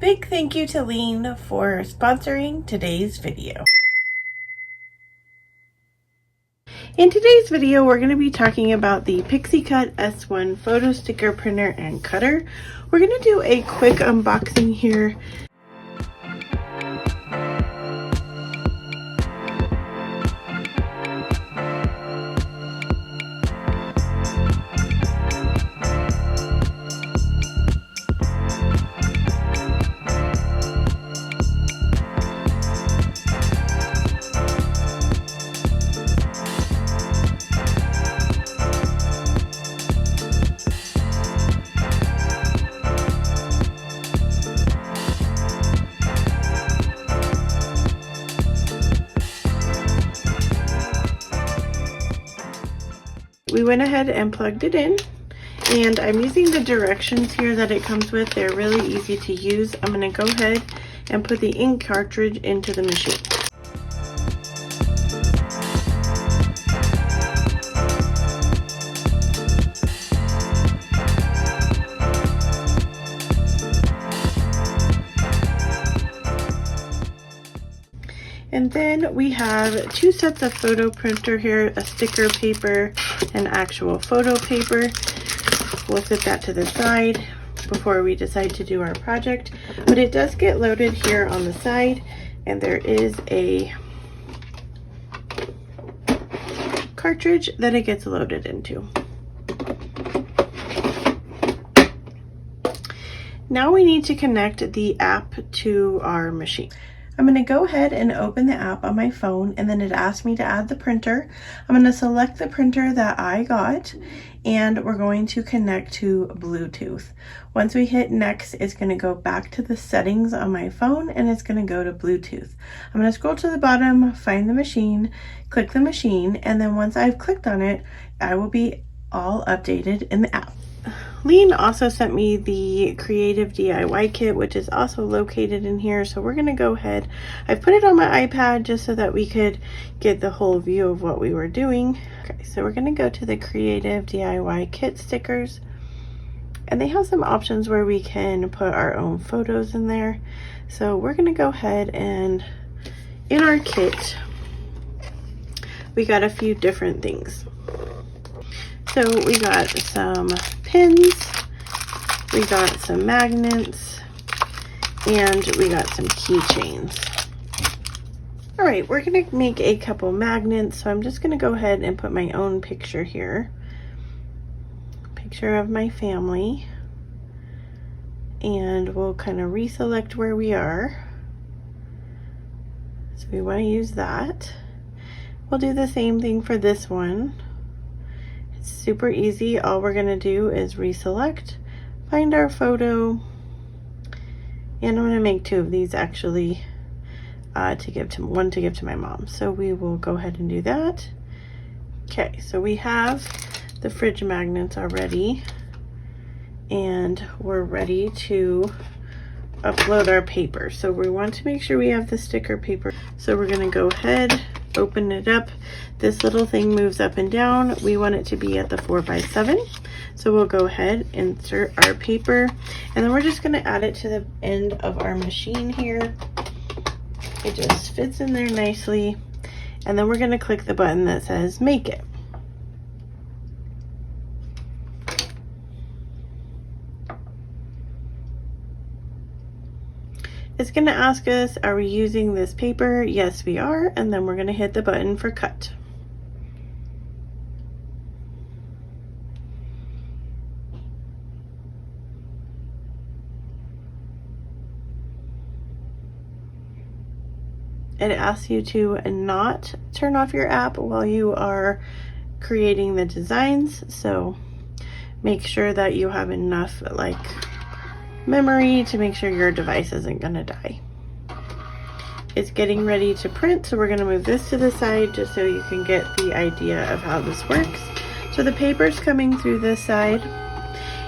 Big thank you to LIENE for sponsoring today's video. In today's video, we're going to be talking about the PixCut S1 photo sticker printer and cutter. We're going to do a quick unboxing here. We went ahead and plugged it in, and I'm using the directions here that it comes with. They're really easy to use. I'm going to go ahead and put the ink cartridge into the machine. And then we have two sets of photo printer here, a sticker paper and actual photo paper. We'll set that to the side before we decide to do our project. But it does get loaded here on the side, and there is a cartridge that it gets loaded into. Now we need to connect the app to our machine. I'm going to go ahead and open the app on my phone, and then it asks me to add the printer. I'm going to select the printer that I got, and we're going to connect to Bluetooth. Once we hit next, it's going to go back to the settings on my phone, and it's going to go to Bluetooth. I'm going to scroll to the bottom, find the machine, click the machine, and then once I've clicked on it, I will be all updated in the app. LIENE also sent me the creative DIY kit, which is also located in here. So we're going to go ahead. I put it on my iPad just so that we could get the whole view of what we were doing. Okay, so we're going to go to the creative DIY kit stickers. And they have some options where we can put our own photos in there. So we're going to go ahead and in our kit, we got a few different things. So we got some pins, we got some magnets, and we got some keychains. All right, we're gonna make a couple magnets, so I'm just gonna go ahead and put my own picture here. Picture of my family. And we'll kind of reselect where we are. So we wanna use that. We'll do the same thing for this one. It's super easy. All we're gonna do is reselect, find our photo, and I'm gonna make two of these actually to give to my mom. So we will go ahead and do that. Okay, so we have the fridge magnets already, and we're ready to upload our paper. So we want to make sure we have the sticker paper. So we're gonna go ahead, open it up. This little thing moves up and down. We want it to be at the 4x7. So we'll go ahead, insert our paper, and then we're just gonna add it to the end of our machine here. It just fits in there nicely. And then we're gonna click the button that says make it. It's going to ask us, are we using this paper? Yes, we are. And then we're going to hit the button for cut. It asks you to not turn off your app while you are creating the designs. So make sure that you have enough memory to make sure your device isn't gonna die. It's getting ready to print, so we're gonna move this to the side just so you can get the idea of how this works. So the paper's coming through this side,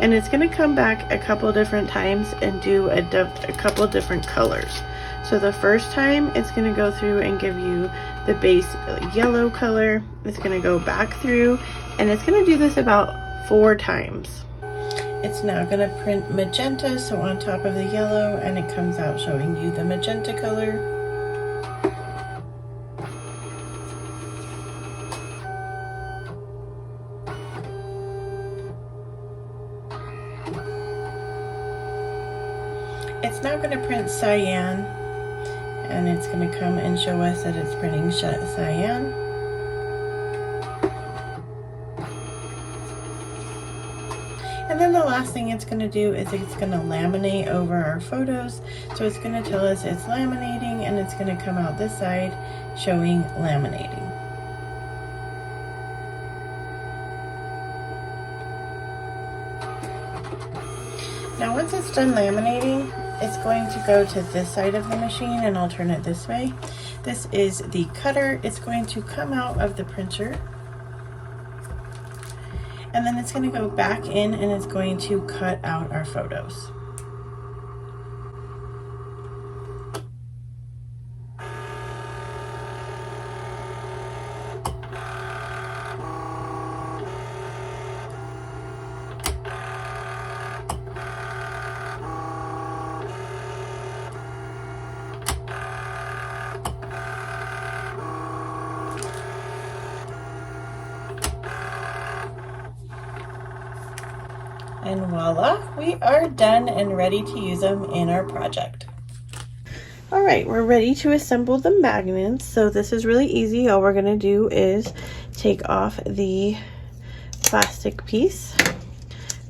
and it's gonna come back a couple different times and do a couple different colors. So the first time it's gonna go through and give you the base yellow color. It's gonna go back through, and it's gonna do this about 4 times. It's now going to print magenta, so on top of the yellow, and it comes out showing you the magenta color. It's now going to print cyan, and it's going to come and show us that it's printing cyan. And then the last thing it's going to do is it's going to laminate over our photos. So it's going to tell us it's laminating, and it's going to come out this side showing laminating. Now once it's done laminating, it's going to go to this side of the machine, and I'll turn it this way. This is the cutter. It's going to come out of the printer, and then it's going to go back in, and it's going to cut out our photos. And voila, we are done and ready to use them in our project. All right, we're ready to assemble the magnets. So this is really easy. All we're gonna do is take off the plastic piece.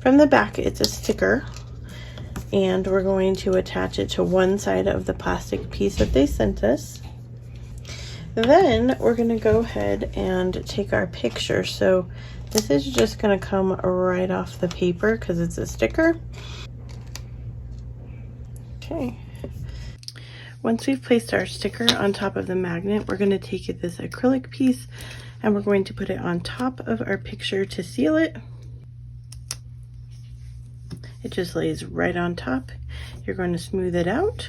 From the back, it's a sticker, and we're going to attach it to one side of the plastic piece that they sent us. Then we're gonna go ahead and take our picture. So this is just going to come right off the paper because it's a sticker. Okay. Once we've placed our sticker on top of the magnet, we're going to take this acrylic piece and we're going to put it on top of our picture to seal it. It just lays right on top. You're going to smooth it out.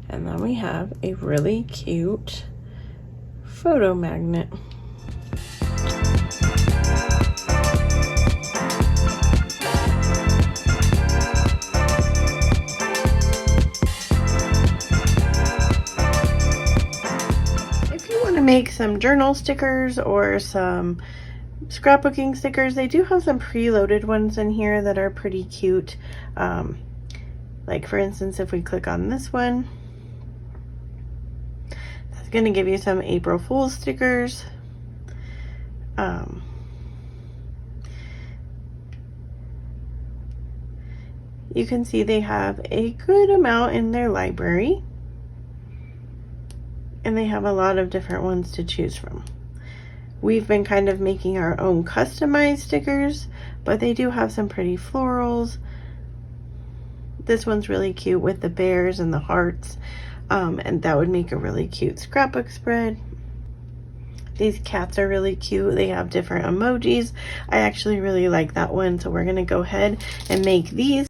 And then we have a really cute photo magnet. Make some journal stickers or some scrapbooking stickers. They do have some preloaded ones in here that are pretty cute. Like for instance, if we click on this one, that's going to give you some April Fool's stickers. You can see they have a good amount in their library. And they have a lot of different ones to choose from. We've been kind of making our own customized stickers, but they do have some pretty florals. This one's really cute with the bears and the hearts, and that would make a really cute scrapbook spread. These cats are really cute. They have different emojis. I actually really like that one, so we're gonna go ahead and make these.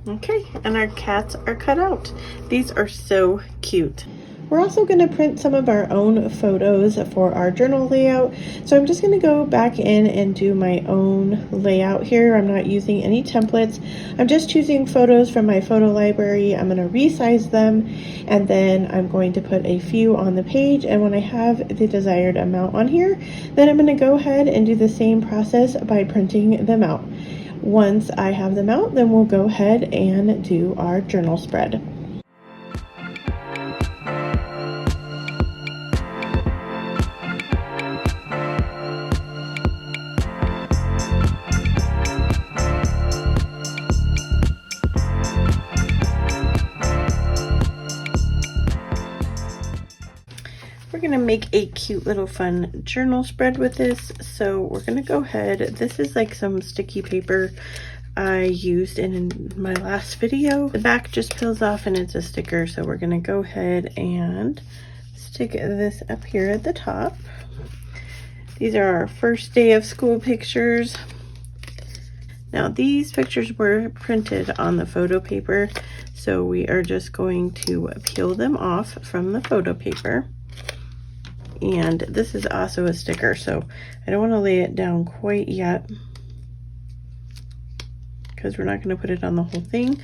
Okay, and our cats are cut out. These are so cute. We're also going to print some of our own photos for our journal layout. So I'm just going to go back in and do my own layout here. I'm not using any templates. I'm just choosing photos from my photo library. I'm going to resize them, and then I'm going to put a few on the page. And when I have the desired amount on here, then I'm going to go ahead and do the same process by printing them out. Once I have them out, then we'll go ahead and do our journal spread. We're going to make a cute little fun journal spread with this. So we're going to go ahead. This is like some sticky paper I used in my last video. The back just peels off and it's a sticker. So we're going to go ahead and stick this up here at the top. These are our first day of school pictures. Now these pictures were printed on the photo paper, so we are just going to peel them off from the photo paper. And this is also a sticker, so I don't want to lay it down quite yet because we're not going to put it on the whole thing.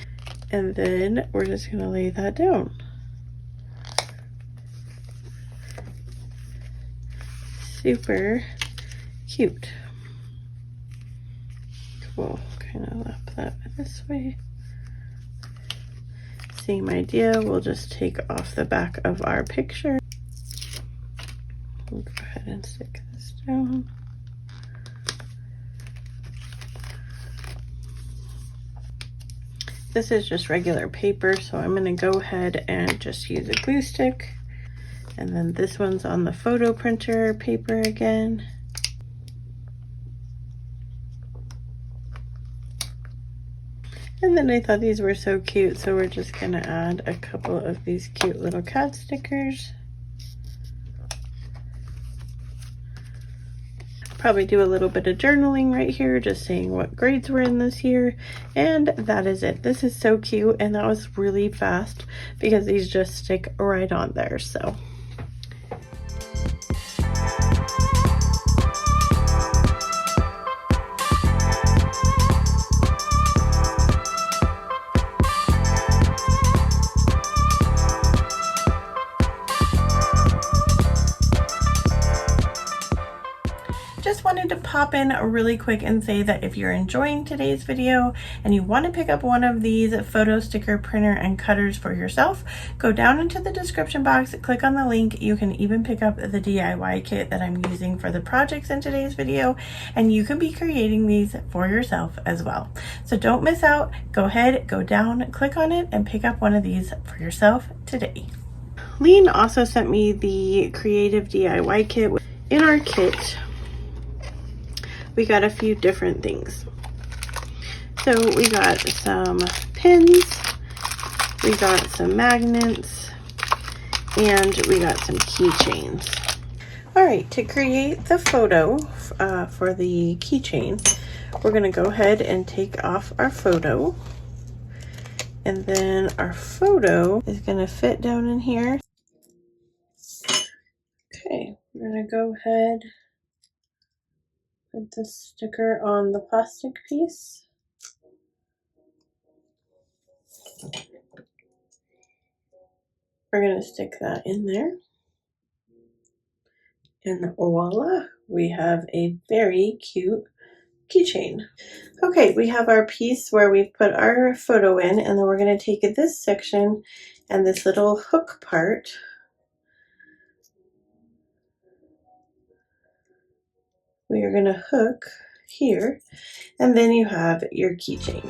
And then we're just going to lay that down. Super cute. We'll kind of lap that this way. Same idea, we'll just take off the back of our picture. We'll go ahead and stick this down. This is just regular paper, so I'm going to go ahead and just use a glue stick. And then this one's on the photo printer paper again. And then I thought these were so cute, so we're just gonna add a couple of these cute little cat stickers. Probably do a little bit of journaling right here, just saying what grades we're in this year. And that is it. This is so cute, and that was really fast because these just stick right on there, so. Just wanted to pop in really quick and say that if you're enjoying today's video and you want to pick up one of these photo sticker printer and cutters for yourself, go down into the description box, click on the link. You can even pick up the DIY kit that I'm using for the projects in today's video, and you can be creating these for yourself as well. So don't miss out. Go ahead, go down, click on it, and pick up one of these for yourself today. LIENE also sent me the creative DIY kit. In our kit, we got a few different things. So we got some pins, we got some magnets, and we got some keychains. All right, to create the photo for the keychain, we're gonna go ahead and take off our photo. And then our photo is gonna fit down in here. Okay, we're gonna go ahead, put the sticker on the plastic piece. We're going to stick that in there. And voila, we have a very cute keychain. Okay, we have our piece where we've put our photo in, and then we're going to take this section and this little hook part. We are going to hook here, and then you have your keychain.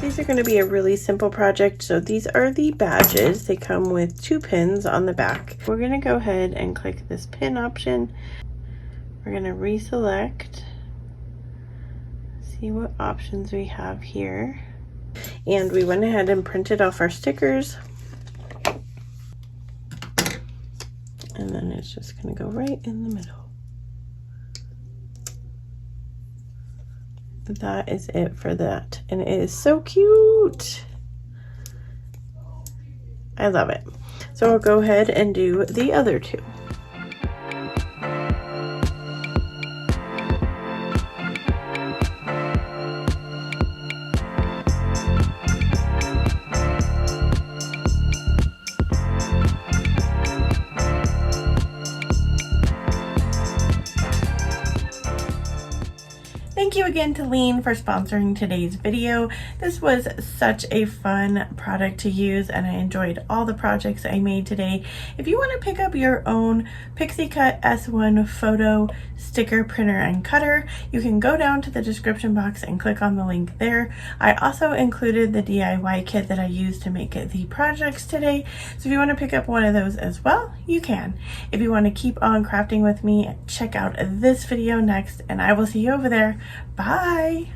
These are going to be a really simple project. So these are the badges. They come with 2 pins on the back. We're going to go ahead and click this pin option. We're going to reselect, see what options we have here. And we went ahead and printed off our stickers. And then it's just going to go right in the middle. That is it for that. And it is so cute. I love it. So I'll go ahead and do the other 2. Thank you again to LIENE for sponsoring today's video. This was such a fun product to use and I enjoyed all the projects I made today. If you want to pick up your own PixCut S1 photo sticker printer and cutter, you can go down to the description box and click on the link there. I also included the DIY kit that I used to make the projects today, so if you want to pick up one of those as well, you can. If you want to keep on crafting with me, check out this video next and I will see you over there. Bye!